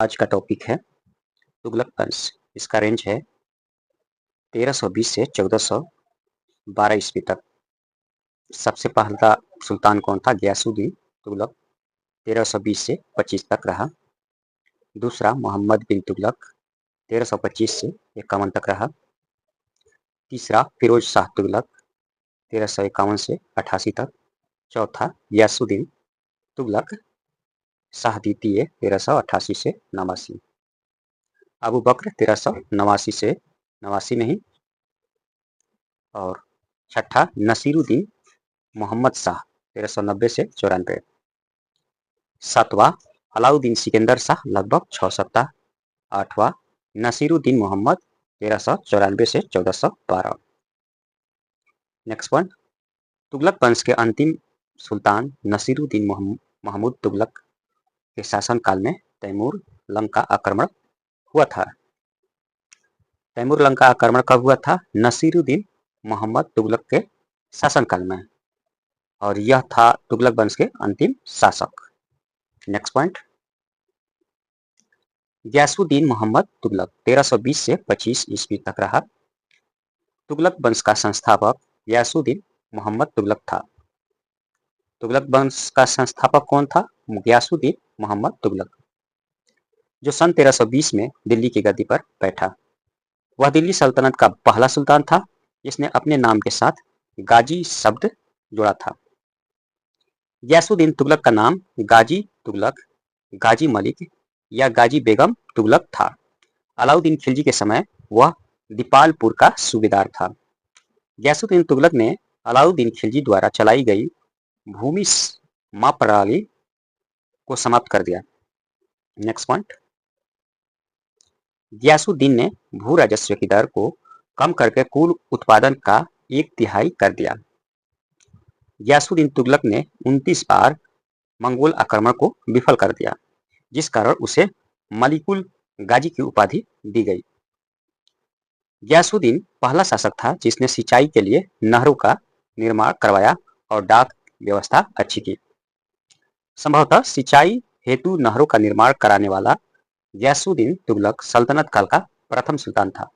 आज का टॉपिक है तुगलक वंश। इसका रेंज है 1320 से 1412 ईस्वी तक। सबसे पहला सुल्तान कौन था? गयासुद्दीन तुगलक 1320 से 25 तक रहा। दूसरा मोहम्मद बिन तुगलक 1325 से 51 तक रहा। तीसरा फिरोज शाह तुगलक 1351 से 88 तक। चौथा गयासुद्दीन तुगलक शाह द्वितीय 1388 से 89। अबू बकर 1389 से 89 नहीं। और छठा नसीरुद्दीन मोहम्मद शाह 1390 से 94। सातवां अलाउद्दीन सिकंदर शाह लगभग 6 सप्ताह। आठवां नसीरुद्दीन मोहम्मद 1394 से 1412। नेक्स्ट वन, तुगलक वंश के अंतिम सुल्तान नसीरुद्दीन महमूद तुगलक के शासनकाल में तैमूर लंका आक्रमण हुआ था। तैमूर लंका आक्रमण कब हुआ था? नसीरुद्दीन मोहम्मद तुगलक के शासनकाल में, और यह था तुगलक वंश के अंतिम शासक। नेक्स्ट पॉइंट, गयासुद्दीन मोहम्मद तुगलक 1320 से 25 ईस्वी तक रहा। तुगलक वंश का संस्थापक गयासुद्दीन मोहम्मद तुगलक था। तुगलक वंश का संस्थापक कौन था? गयासुद्दीन मोहम्मद तुगलक, जो सन 1320 में दिल्ली की गद्दी पर बैठा। वह दिल्ली सल्तनत का पहला सुल्तान था जिसने अपने नाम के साथ गाजी शब्द जोड़ा था। गयासुद्दीन तुगलक का नाम गाजी तुगलक, गाजी मलिक या गाजी बेगम तुगलक था। अलाउद्दीन खिलजी के समय वह दीपालपुर का सूबेदार था। गयासुद्दीन तुगलक ने अलाउद्दीन खिलजी द्वारा चलाई गई भूमि माप प्रणाली को समाप्त कर दिया। नेक्स्ट पॉइंट, गयासुद्दीन ने भू राजस्व की दर को कम करके कुल उत्पादन का 1/3 कर दिया। गयासुद्दीन तुगलक ने 29 बार मंगोल आक्रमण को विफल कर दिया, जिस कारण उसे मलिकुल गाजी की उपाधि दी गई। गयासुद्दीन पहला शासक था जिसने सिंचाई के लिए नहरों का निर्माण करवाया और डाक व्यवस्था अच्छी की। संभवतः सिंचाई हेतु नहरों का निर्माण कराने वाला गयासुद्दीन तुगलक सल्तनत काल का प्रथम सुल्तान था।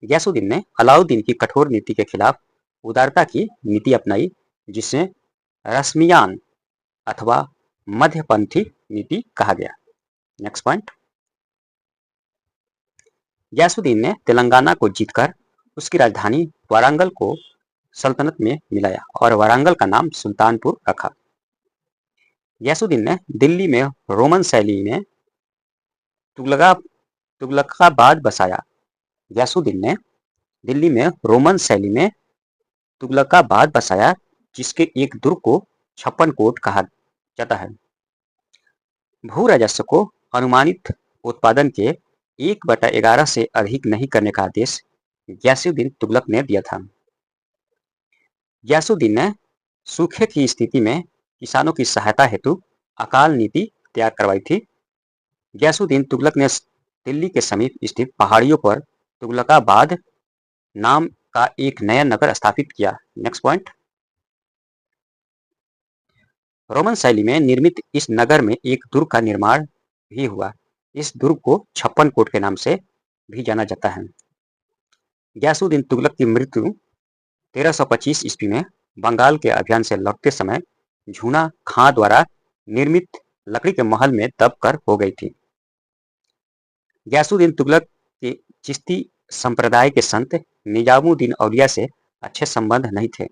गयासुद्दीन ने अलाउद्दीन की कठोर नीति के खिलाफ उदारता की नीति अपनाई, जिसे रश्मियान अथवा मध्यपंथी नीति कहा गया। नेक्स्ट पॉइंट, गयासुद्दीन ने तेलंगाना को जीतकर उसकी राजधानी वारंगल को सल्तनत में मिलाया और वारंगल का नाम सुल्तानपुर रखा। गयासुद्दीन ने दिल्ली में रोमन शैली में तुगलकाबाद बसाया। गयासुद्दीन ने दिल्ली में रोमन शैली में तुगलकाबाद बसाया, जिसके एक दुर्ग को 56 कोट कहा जाता है। भू राजस्व को अनुमानित उत्पादन के 1/11 से अधिक नहीं करने का आदेश गयासुद्दीन तुगलक ने दिया था। गयासुद्दीन ने सूखे की स्थिति में किसानों की सहायता हेतु अकाल नीति तैयार करवाई थी। गयासुद्दीन तुगलक ने दिल्ली के समीप स्थित पहाड़ियों पर तुगलकाबाद नाम का एक नया नगर स्थापित किया। नेक्स्ट पॉइंट, रोमन शैली में निर्मित इस नगर में एक दुर्ग का निर्माण भी हुआ। इस दुर्ग को 56 कोट के नाम से भी जाना जाता है। गयासुद्दीन तुगलक की मृत्यु 1325 ईस्वी में बंगाल के अभियान से लौटते समय झूना खां द्वारा निर्मित लकड़ी के महल में दबकर हो गई थी। गयासुद्दीन तुगलक के चिश्ती संप्रदाय के संत निजामुद्दीन औलिया से अच्छे संबंध नहीं थे।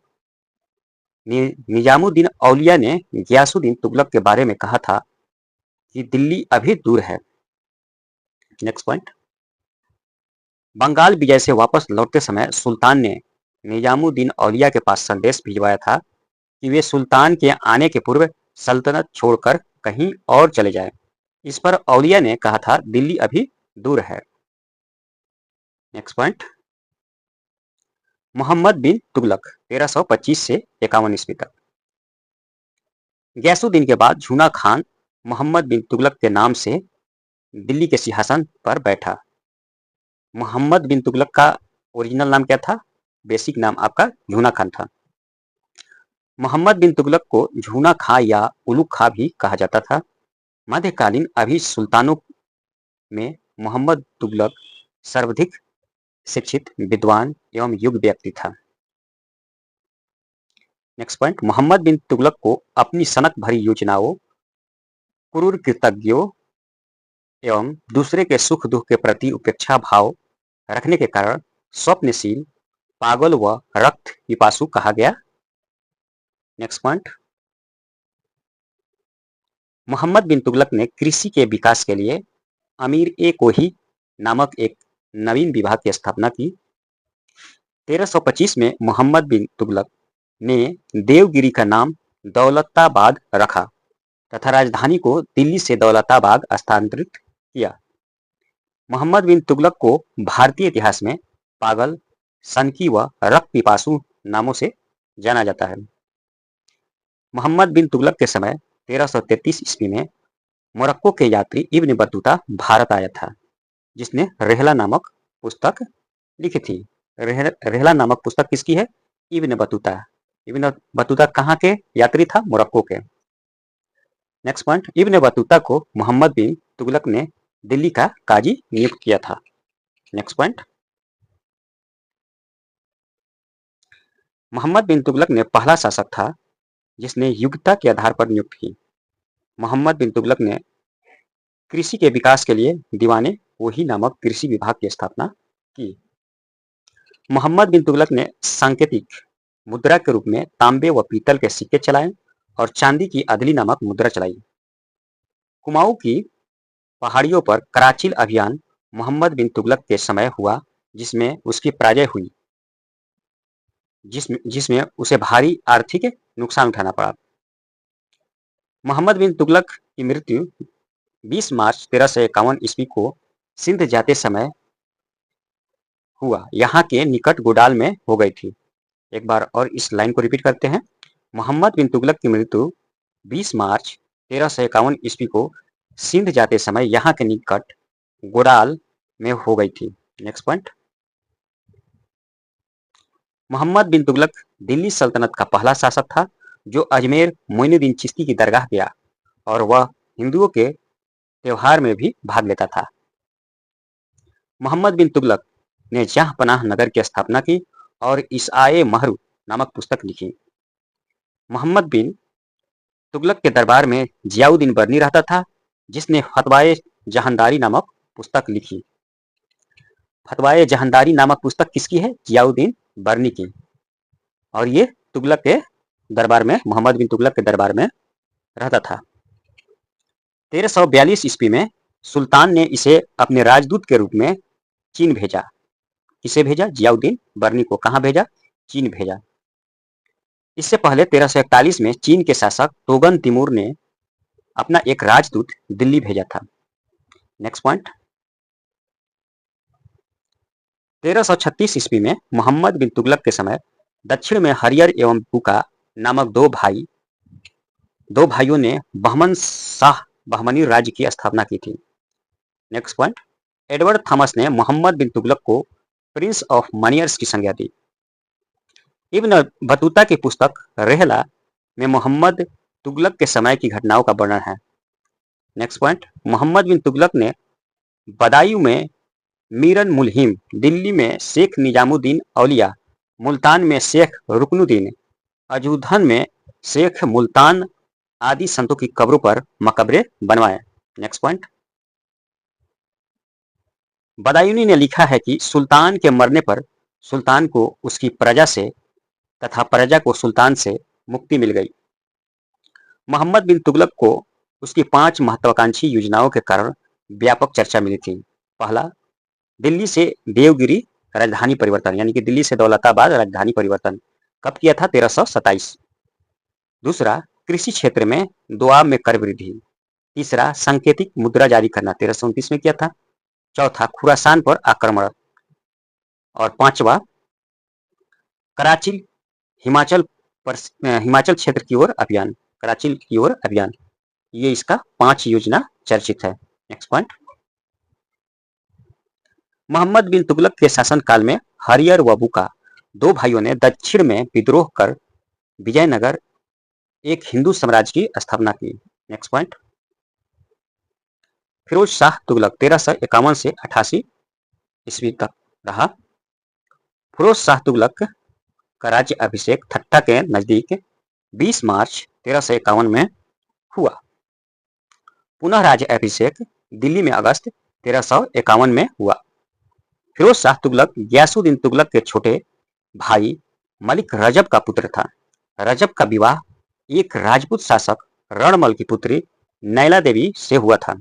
निजामुद्दीन औलिया ने गयासुद्दीन तुगलक के बारे में कहा था कि दिल्ली अभी दूर है। नेक्स्ट पॉइंट, बंगाल विजय से वापस लौटते समय सुल्तान ने निजामुद्दीन औलिया के पास संदेश भिजवाया था कि वे सुल्तान के आने के पूर्व सल्तनत छोड़कर कहीं और चले जाएं। इस पर औलिया ने कहा था दिल्ली अभी दूर है। नेक्स्ट पॉइंट, मोहम्मद बिन तुगलक 1325 से 51 ईस्वी तक। गयासुद्दीन के बाद झूना खान मोहम्मद बिन तुगलक के नाम से दिल्ली के सिंहासन पर बैठा। मोहम्मद बिन तुगलक का ओरिजिनल नाम क्या था? बेसिक नाम आपका झूना खान था। मोहम्मद बिन तुगलक को झूना खां या उलुग खां भी कहा जाता था। मध्यकालीन अभी सुल्तानों में मोहम्मद तुगलक सर्वाधिक शिक्षित, विद्वान एवं युग व्यक्ति था। नेक्स्ट पॉइंट, मोहम्मद बिन तुगलक को अपनी सनक भरी योजनाओं, क्रूर कृतज्ञों एवं दूसरे के सुख दुख के प्रति उपेक्षा भाव रखने के कारण स्वप्नशील, पागल व रक्त पिपासु कहा गया। नेक्स्ट पॉइंट, मोहम्मद बिन तुगलक ने कृषि के विकास के लिए अमीर ए कोही नामक एक नवीन विभाग की स्थापना की। 1325 में मोहम्मद बिन तुगलक ने देवगिरी का नाम दौलताबाद रखा तथा राजधानी को दिल्ली से दौलताबाद स्थानांतरित किया। मोहम्मद बिन तुगलक को भारतीय इतिहास में पागल, सनकी व रक्त पिपासु नामों से जाना जाता है। मोहम्मद बिन तुगलक के समय 1333 ईस्वी में मोरक्को के यात्री इब्न बतूता भारत आया था, जिसने रेहला नामक पुस्तक लिखी थी। रेहला नामक पुस्तक किसकी है? Ibn Battuta. इब्न बतूता कहाँ के यात्री था? मोरक्को के। नेक्स्ट पॉइंट, इब्न बतूता को मोहम्मद बिन तुगलक ने दिल्ली का काजी नियुक्त किया था। नेक्स्ट पॉइंट, मोहम्मद बिन तुगलक ने पहला शासक था जिसने योग्यता के आधार पर नियुक्त की। मोहम्मद बिन तुगलक ने कृषि के विकास के लिए दीवाने वही नामक कृषि विभाग की स्थापना की। मोहम्मद बिन तुगलक ने सांकेतिक मुद्रा के रूप में तांबे व पीतल के सिक्के चलाए और चांदी की अदली नामक मुद्रा चलाई। कुमाऊं की पहाड़ियों पर कराचिल अभियान मोहम्मद बिन तुगलक के समय हुआ, जिसमें उसकी पराजय हुई, जिसमें उसे भारी आर्थिक नुकसान उठाना पड़ा। मोहम्मद बिन तुगलक की मृत्यु 20 मार्च 1351 ईस्वी को सिंध जाते समय हुआ, यहाँ के निकट गोडाल में हो गई थी। एक बार और इस लाइन को रिपीट करते हैं। मोहम्मद बिन तुगलक की मृत्यु 20 मार्च 1351 ईस्वी को सिंध जाते समय यहाँ के निकट गोडाल में हो गई थी। नेक्स्ट पॉइंट, मोहम्मद बिन तुगलक दिल्ली सल्तनत का पहला शासक था जो अजमेर मोइनुद्दीन चिश्ती की दरगाह गया और वह हिंदुओं के त्योहार में भी भाग लेता था। मोहम्मद बिन तुगलक ने जहांपनाह नगर की स्थापना की और ईसाए महरू नामक पुस्तक लिखी। मोहम्मद बिन तुगलक के दरबार में जियाउद्दीन बरनी रहता था, जिसने फतवाए जहांदारी नामक पुस्तक लिखी। फतवाए जहांदारी नामक पुस्तक किसकी है? जियाउद्दीन बरनी की। और ये तुगलक के दरबार में, मोहम्मद बिन तुगलक के दरबार में रहता था। 1342 ईस्वी में सुल्तान ने इसे अपने राजदूत के रूप में चीन भेजा। किसे भेजा? जियाउद्दीन बरनी को। कहाँ भेजा? चीन भेजा। इससे पहले 1341 में चीन के शासक तोगन तिमूर ने अपना एक राजदूत दिल्ली भेजा था। नेक्स्ट पॉइंट, 1336 ईस्वी में मोहम्मद बिन तुगलक के समय दक्षिण में हरियर एवं बुका नामक दो भाइयों ने बहमन शाह बहमनी राज्य की स्थापना की थी। नेक्स्ट पॉइंट, एडवर्ड थॉमस ने मोहम्मद बिन तुगलक को प्रिंस ऑफ मनियर्स की संज्ञा दी। इब्न बतूता की पुस्तक रेहला में मोहम्मद तुगलक के समय की घटनाओं का वर्णन है। नेक्स्ट पॉइंट, मोहम्मद बिन तुगलक ने बदायूं में मीरन मुलहिम, दिल्ली में शेख निजामुद्दीन औलिया, मुल्तान में शेख रुकनुद्दीन, अजूधन में शेख मुल्तान आदि संतों की कब्रों पर मकबरे बनवाए। नेक्स्ट पॉइंट, बदायूनी ने लिखा है कि सुल्तान के मरने पर सुल्तान को उसकी प्रजा से तथा प्रजा को सुल्तान से मुक्ति मिल गई। मोहम्मद बिन तुगलक को उसकी 5 महत्वाकांक्षी योजनाओं के कारण व्यापक चर्चा मिली थी। पहला, दिल्ली से देवगिरी राजधानी परिवर्तन, यानी कि दिल्ली से दौलताबाद राजधानी परिवर्तन कब किया था? 1327। दूसरा, कृषि क्षेत्र में दोआब में कर वृद्धि। तीसरा, सांकेतिक मुद्रा जारी करना 1329 में किया था। चौथा, खुरासान पर आक्रमण। और पांचवा, कराचिल हिमाचल क्षेत्र की ओर अभियान, कराचिल की ओर अभियान। ये इसका 5 योजना चर्चित है। नेक्स्ट पॉइंट, मोहम्मद बिन तुगलक के शासनकाल में हरियर व बुका 2 भाइयों ने दक्षिण में विद्रोह कर विजयनगर एक हिंदू साम्राज्य की स्थापना की। नेक्स्ट पॉइंट, फिरोज शाह तुगलक 1351 से 88 ईस्वी तक रहा। फिरोज शाह तुगलक का राज्य अभिषेक ठट्टा के नजदीक 20 मार्च 1351 में हुआ। पुनः राज्य अभिषेक दिल्ली में अगस्त 1351 में हुआ। फिरोज शाह तुगलक गयासुद्दीन तुगलक के छोटे भाई मलिक रजब का पुत्र था। रजब का विवाह एक राजपूत शासक रणमल की पुत्री नैला देवी से हुआ था।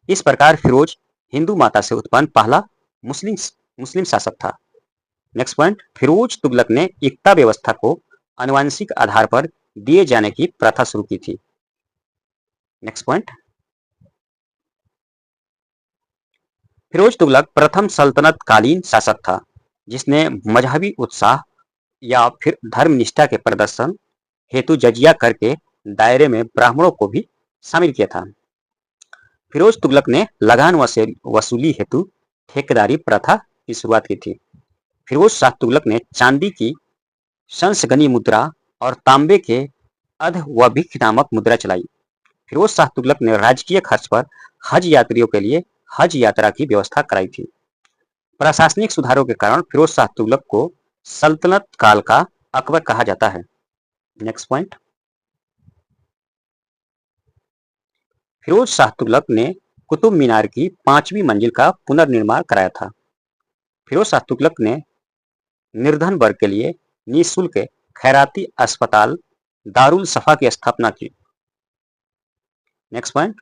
इस प्रकार फिरोज हिंदू माता से उत्पन्न पहला मुस्लिम शासक था। नेक्स्ट पॉइंट, फिरोज तुगलक ने एकता व्यवस्था को आनुवंशिक आधार पर दिए जाने की प्रथा शुरू की थी। नेक्स्ट पॉइंट, फिरोज तुगलक प्रथम सल्तनत कालीन शासक था जिसने मजहबी उत्साह या फिर धर्मनिष्ठा के प्रदर्शन हेतु जजिया कर के दायरे में ब्राह्मणों को भी शामिल किया था। फिरोज तुगलक ने लगान वसूली हेतु ठेकेदारी प्रथा की शुरुआत की थी। फिरोज शाह तुगलक ने चांदी की शंसगनी मुद्रा और तांबे के अधवभिक नामक मुद्रा चलाई। फिरोज शाह तुगलक ने राजकीय खर्च पर हज यात्रियों के लिए हज यात्रा की व्यवस्था कराई थी। प्रशासनिक सुधारों के कारण फिरोज शाह तुगलक को सल्तनत काल का अकबर कहा जाता है। नेक्स्ट पॉइंट, फिरोज शाह तुगलक ने कुतुब मीनार की 5वीं मंजिल का पुनर्निर्माण कराया था। फिरोज शाह तुगलक ने निर्धन वर्ग के लिए निःशुल्क खैराती अस्पताल दारुल सफा की स्थापना की। नेक्स्ट पॉइंट,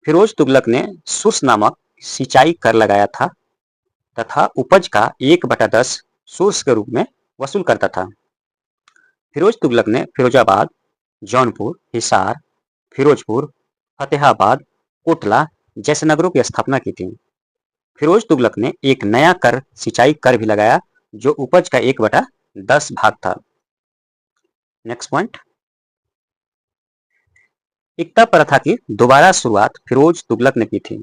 फिरोज तुगलक ने सुस नामक सिंचाई कर लगाया था तथा उपज का 1/10 सुस के रूप में वसूल करता था। फिरोज तुगलक ने फिरोजाबाद, जौनपुर, हिसार, फिरोजपुर, फतेहाबाद, कोटला जैसे नगरों की स्थापना की थी। फिरोज तुगलक ने एक नया कर सिंचाई कर भी लगाया जो उपज का 1/10 भाग था। नेक्स्ट पॉइंट, एकता प्रथा की दोबारा शुरुआत फिरोज तुगलक ने की थी।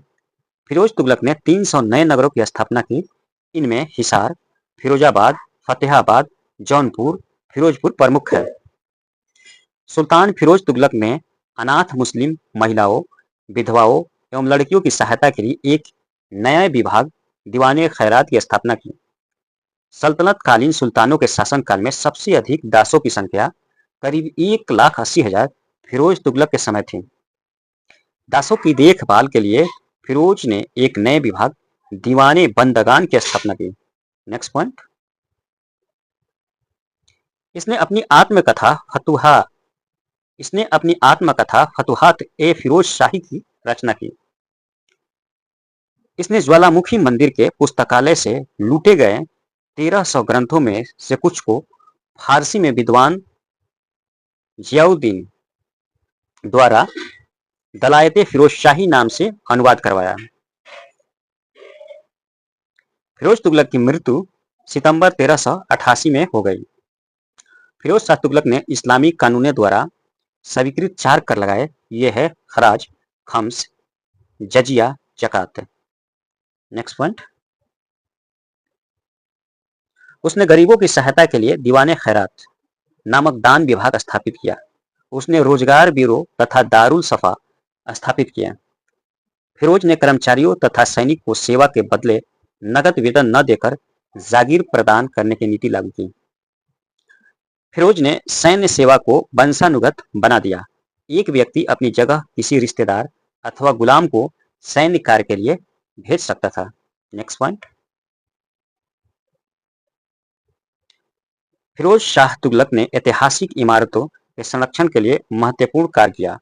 फिरोज तुगलक ने 300 नए नगरों की स्थापना की। इनमें हिसार, फिरोजाबाद, फतेहाबाद, जौनपुर, फिरोजपुर प्रमुख है। सुल्तान फिरोज तुगलक ने अनाथ मुस्लिम महिलाओं, विधवाओं एवं लड़कियों की सहायता के लिए एक नया विभाग दीवाने खैरात की स्थापना की। सल्तनत कालीन सुल्तानों के शासनकाल में सबसे अधिक दासों की संख्या करीब 1,80,000 फिरोज तुगलक के समय थी। दासों की देखभाल के लिए फिरोज ने एक नए विभाग दीवाने बंदगान की स्थापना की। नेक्स्ट पॉइंट, इसने अपनी आत्मकथा फतुहात ए फिरोज शाही की रचना की। इसने ज्वालामुखी मंदिर के पुस्तकालय से लूटे गए 1300 ग्रंथों में से कुछ को फारसी में विद्वान जियाउद्दीन द्वारा दलायते फिरोज शाही नाम से अनुवाद करवाया। फिरोज तुगलक की मृत्यु सितंबर 1388 में हो गई। फिरोज शाह तुगलक ने इस्लामी कानूनों द्वारा स्वीकृत 4 कर लगाए। ये है खराज, खम्स, जजिया, जकात। नेक्स्ट पॉइंट, उसने गरीबों की सहायता के लिए दीवाने खैरात नामक दान विभाग स्थापित किया। उसने रोजगार ब्यूरो तथा दारुल सफा स्थापित किया। फिरोज ने कर्मचारियों तथा सैनिक को सेवा के बदले नगद वेतन न देकर जागीर प्रदान करने की नीति लागू की। फिरोज ने सैन्य सेवा को वंशानुगत बना दिया। एक व्यक्ति अपनी जगह किसी रिश्तेदार अथवा गुलाम को सैन्य कार्य के लिए भेज सकता था। नेक्स्ट पॉइंट, फिरोज शाह तुगलक ने ऐतिहासिक इमारतों के संरक्षण के लिए महत्वपूर्ण कार्य किया।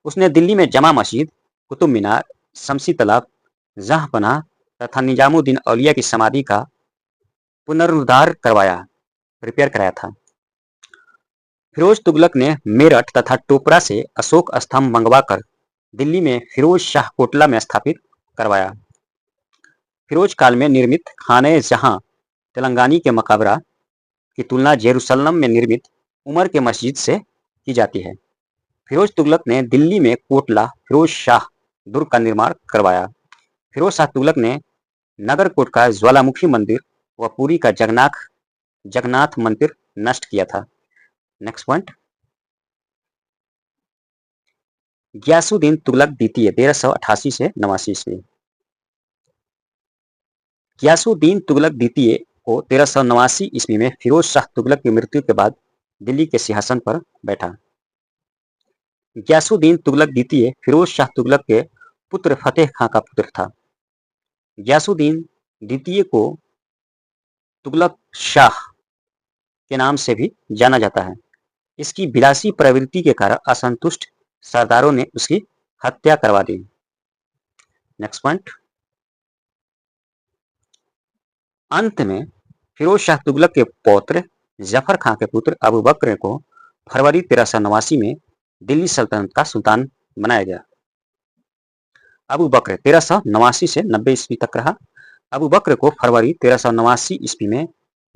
उसने दिल्ली में जमा मस्जिद, कुतुब मीनार, शमसी तालाब, जहांपनाह तथा निजामुद्दीन औलिया की समाधि का पुनरुद्धार रिपेयर कराया था। फिरोज तुगलक ने मेरठ तथा टोपरा से अशोक स्तंभ मंगवाकर दिल्ली में फिरोज शाह कोटला में स्थापित करवाया। फिरोज काल में निर्मित खाने जहां तेलंगानी के मकबरा की तुलना जेरूसलम में निर्मित उमर के मस्जिद से की जाती है। फिरोज तुगलक ने दिल्ली में कोटला फिरोज शाह दुर्ग का निर्माण करवाया। फिरोज शाह तुगलक ने नगरकोट का ज्वालामुखी मंदिर व पुरी का जगन्नाथ मंदिर नष्ट किया था। नेक्स्ट पॉइंट, गियासुद्दीन तुगलक द्वितीय 1388 से 89 ईस्वी। गियासुद्दीन तुगलक द्वितीय को 1389 ईस्वी में फिरोज शाह तुगलक की मृत्यु के बाद दिल्ली के सिंहासन पर बैठा। गियासुद्दीन तुगलक द्वितीय फिरोज शाह तुगलक के पुत्र फतेह खां का पुत्र था। गियासुद्दीन द्वितीय को तुगलक शाह के नाम से भी जाना जाता है। इसकी विलासी प्रवृत्ति के कारण असंतुष्ट सरदारों ने उसकी हत्या करवा दी। Next point. अंत में फिरोज शाह तुगलक के पौत्र जफर खां के पुत्र अबू बकर को फरवरी 1389 में दिल्ली सल्तनत का सुल्तान बनाया गया। अबू बकर 1389 से 90 ईस्वी तक रहा। अबू बकर को फरवरी 1389 ईस्वी में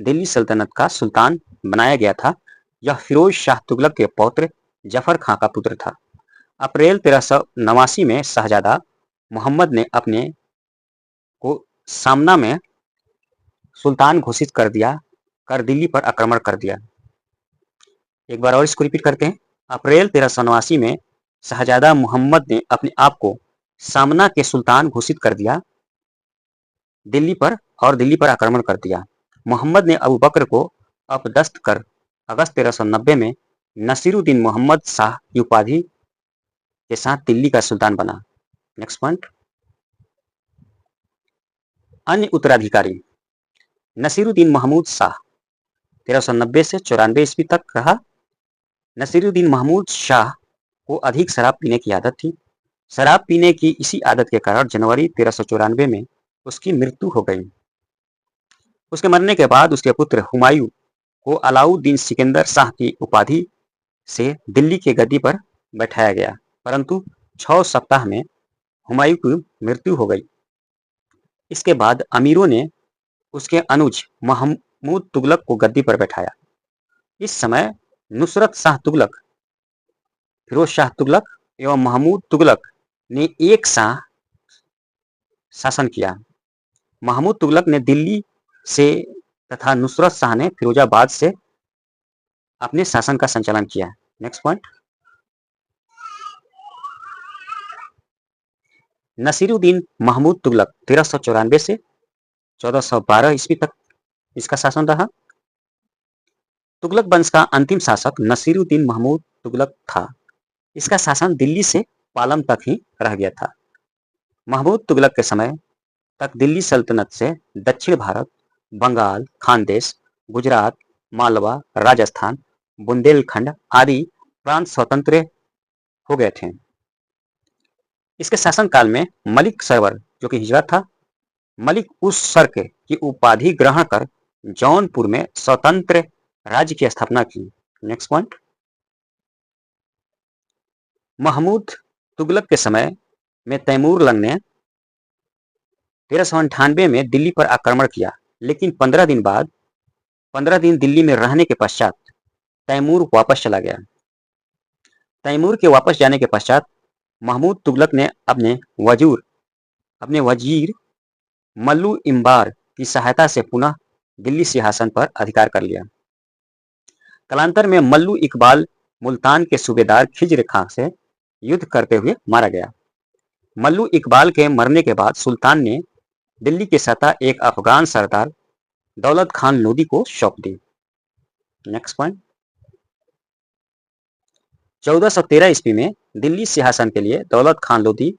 दिल्ली सल्तनत का सुल्तान बनाया गया था। यह फिरोज शाह तुगलक के पौत्र जफर खां का पुत्र था। अप्रैल 1389 में शहजादा मोहम्मद ने अपने को सामना में सुल्तान घोषित कर दिल्ली पर आक्रमण कर दिया। एक बार और इसको रिपीट करते हैं। अप्रैल 1389 में शहजादा मोहम्मद ने अपने आप को सामना के सुल्तान घोषित कर दिया दिल्ली पर आक्रमण कर दिया। मोहम्मद ने अबू बकर को अपदस्थ कर अगस्त 1390 में नसीरुद्दीन मोहम्मद शाह की उपाधि के साथ दिल्ली का सुल्तान बना। Next point. अन्य उत्तराधिकारी। नसीरुद्दीन महमूद शाह 1390 से 94 ईस्वी तक रहा। नसीरुद्दीन महमूद शाह को अधिक शराब पीने की आदत थी। शराब पीने की इसी आदत के कारण जनवरी 1394 में उसकी मृत्यु हो गई। उसके मरने के बाद उसके पुत्र हुमायूं को अलाउद्दीन सिकंदर शाह की उपाधि से दिल्ली के गद्दी पर बैठाया गया, परंतु 6 सप्ताह में हुमायूं की मृत्यु हो गई। इसके बाद अमीरों ने उसके अनुज महमूद तुगलक को गद्दी पर बैठाया। इस समय नुसरत शाह तुगलक, फिरोज शाह तुगलक एवं महमूद तुगलक ने एक साथ शासन किया। महमूद तुगलक ने दिल्ली से तथा नुसरत शाह ने फिरोजाबाद से अपने शासन का संचालन किया। Next point. नसीरुद्दीन महमूद तुगलक 1394 से 1412 ईस्वी तक इसका शासन रहा। तुगलक वंश का अंतिम शासक नसीरुद्दीन महमूद तुगलक था। इसका शासन दिल्ली से पालम तक ही रह गया था। महमूद तुगलक के समय तक दिल्ली सल्तनत से दक्षिण भारत, बंगाल, खानदेश, गुजरात, मालवा, राजस्थान, बुंदेलखंड आदि प्रांत स्वतंत्र हो गए थे। इसके शासनकाल में मलिक सरवर जो कि हिजरत था, मलिक उस सर्क की उपाधि ग्रहण कर जौनपुर में स्वतंत्र राज्य की स्थापना की। Next point. महमूद तुगलक के समय में तैमूर लंग ने 1398 में दिल्ली पर आक्रमण किया, लेकिन 15 दिन दिल्ली में रहने के पश्चात तैमूर वापस चला गया। तैमूर के वापस जाने के पश्चात महमूद तुगलक ने अपने वजीर मल्लू इम्बार की सहायता से पुनः दिल्ली सिंहासन पर अधिकार कर लिया। कालांतर में मल्लू इकबाल मुल्तान के सूबेदार खिज्र खां से युद्ध करते हुए मारा गया। मल्लू इकबाल के मरने के बाद सुल्तान ने दिल्ली की सत्ता एक अफगान सरदार दौलत खान लोदी को सौंप दी। Next point. 1413 ईस्वी में दिल्ली सिंहासन के लिए दौलत खान लोदी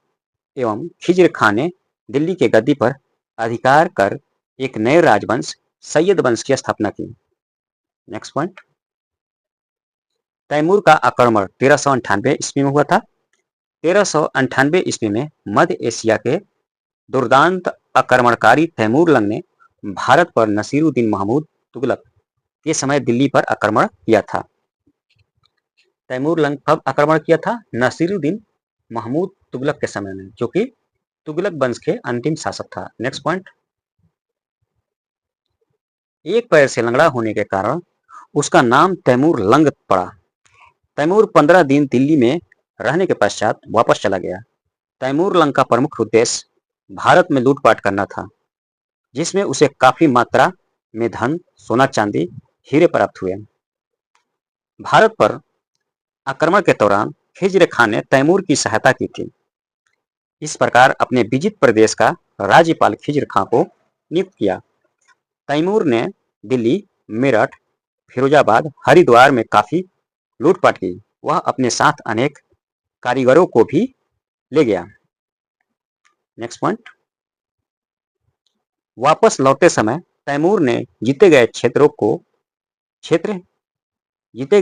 एवं खिज्र खां ने दिल्ली के गद्दी पर अधिकार कर एक नए राजवंश सैयद वंश की स्थापना की। Next point. तैमूर का आक्रमण 1398 ईस्वी में हुआ था। 1398 ईस्वी में मध्य एशिया के दुर्दांत आक्रमणकारी तैमूर लंग ने भारत पर नसीरुद्दीन महमूद तुगलक के समय दिल्ली पर आक्रमण किया था। तैमूर लंग कब आक्रमण किया था? नसीरुद्दीन महमूद तुगलक के समय में, जो कि तुगलक वंश के अंतिम शासक था। Next point. एक पैर से लंगड़ा होने के कारण उसका नाम तैमूर लंग पड़ा। तैमूर 15 दिन दिल्ली में रहने के पश्चात वापस चला गया। तैमूर लंग का प्रमुख उद्देश्य भारत में लूटपाट करना था, जिसमें उसे काफी मात्रा में धन, सोना चांदी, हीरे प्राप्त हुए। भारत पर आक्रमण के दौरान खिज्र खां ने तैमूर की सहायता की थी। इस प्रकार अपने विजित प्रदेश का राज्यपाल खिज्र खां को नियुक्त किया। तैमूर ने दिल्ली, मेरठ, फिरोजाबाद, हरिद्वार में काफी लूटपाट की। वह अपने साथ अनेक कारीगरों को भी ले गया। नेक्स्ट पॉइंट, वापस लौटते समय तैमूर ने जीते गए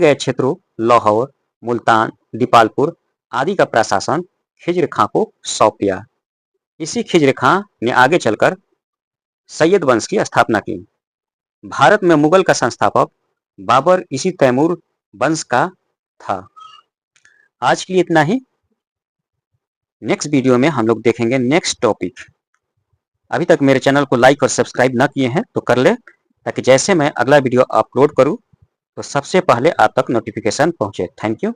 क्षेत्रों लाहौर, मुल्तान, दीपालपुर आदि का प्रशासन खिज्र खां को सौंप दिया। इसी खिज्र खां ने आगे चलकर सैयद वंश की स्थापना की। भारत में मुगल का संस्थापक बाबर इसी तैमूर वंश का था। आज के लिए इतना ही। नेक्स्ट वीडियो में हम लोग देखेंगे नेक्स्ट टॉपिक। अभी तक मेरे चैनल को लाइक और सब्सक्राइब ना किए हैं तो कर ले, ताकि जैसे मैं अगला वीडियो अपलोड करूं तो सबसे पहले आप तक नोटिफिकेशन पहुंचे। Thank you.